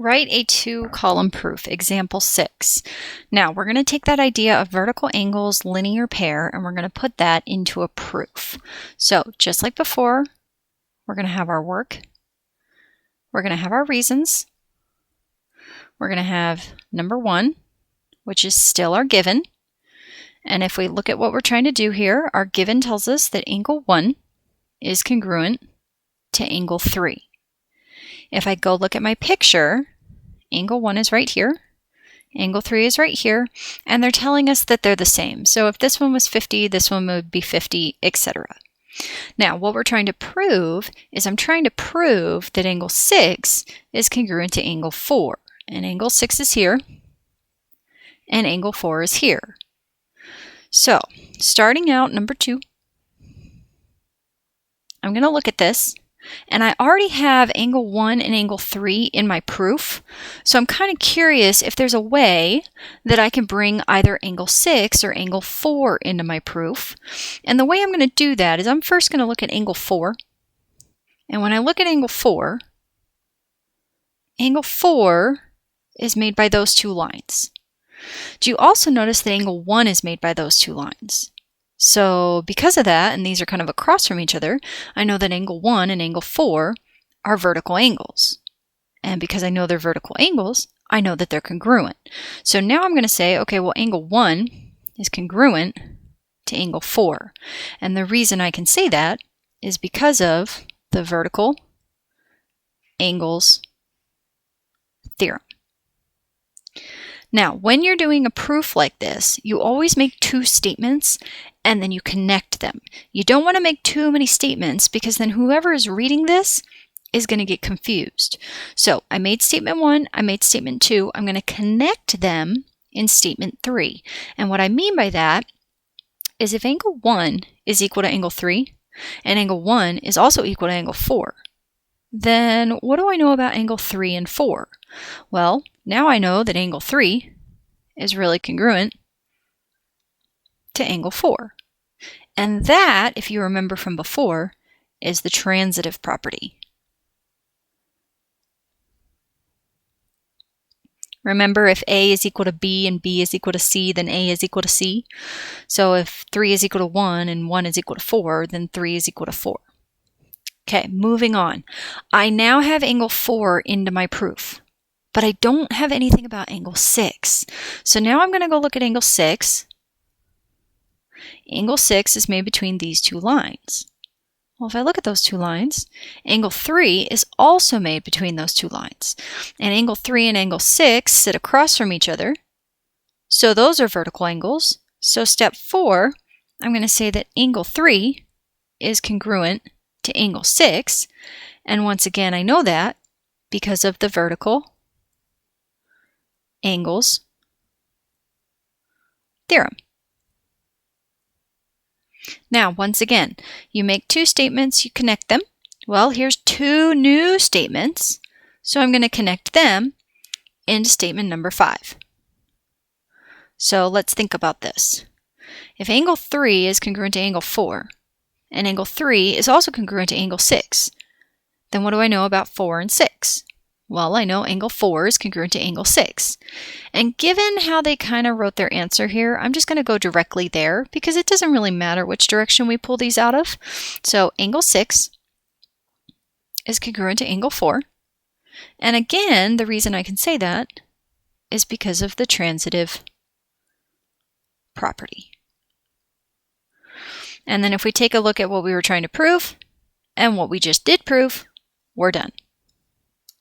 Write a two-column proof, example 6. Now, we're going to take that idea of vertical angles, linear pair, and we're going to put that into a proof. So, just like before, we're going to have our work, we're going to have our reasons, we're going to have number 1, which is still our given. And if we look at what we're trying to do here, our given tells us that angle 1 is congruent to angle 3. If I go look at my picture, angle 1 is right here, angle 3 is right here, and they're telling us that they're the same. So if this one was 50, this one would be 50, etc. Now, what we're trying to prove is I'm trying to prove that angle 6 is congruent to angle 4. And angle 6 is here, and angle 4 is here. So, starting out, number 2, I'm going to look at this. And I already have angle 1 and angle 3 in my proof, so I'm kind of curious if there's a way that I can bring either angle 6 or angle 4 into my proof. And the way I'm going to do that is I'm first going to look at angle 4. And when I look at angle 4 is made by those two lines. Do you also notice that angle 1 is made by those two lines? So because of that, and these are kind of across from each other, I know that angle 1 and angle 4 are vertical angles. And because I know they're vertical angles, I know that they're congruent. So now I'm going to say, okay, well, angle 1 is congruent to angle 4. And the reason I can say that is because of the vertical angles theorem. Now, when you're doing a proof like this, you always make two statements and then you connect them. You don't want to make too many statements because then whoever is reading this is going to get confused. So I made statement 1, I made statement 2. I'm going to connect them in statement 3. And what I mean by that is if angle 1 is equal to angle 3 and angle 1 is also equal to angle 4, then what do I know about angle 3 and 4? Well, now I know that angle 3 is really congruent to angle 4. And that, if you remember from before, is the transitive property. Remember, if A is equal to B and B is equal to C, then A is equal to C. So if 3 is equal to 1 and 1 is equal to 4, then 3 is equal to 4. Okay, moving on. I now have angle 4 into my proof, but I don't have anything about angle 6. So now I'm going to go look at angle 6. Angle 6 is made between these two lines. Well, if I look at those two lines, angle 3 is also made between those two lines. And angle 3 and angle 6 sit across from each other. So those are vertical angles. So step 4, I'm going to say that angle 3 is congruent to angle 6. And once again, I know that because of the vertical angles theorem. Now, once again, you make two statements, you connect them. Well, here's two new statements, so I'm going to connect them into statement number 5. So let's think about this. If angle 3 is congruent to angle 4, and angle 3 is also congruent to angle 6, then what do I know about 4 and 6? Well, I know angle 4 is congruent to angle 6. And given how they kind of wrote their answer here, I'm just going to go directly there because it doesn't really matter which direction we pull these out of. So angle 6 is congruent to angle 4. And again, the reason I can say that is because of the transitive property. And then if we take a look at what we were trying to prove and what we just did prove, we're done.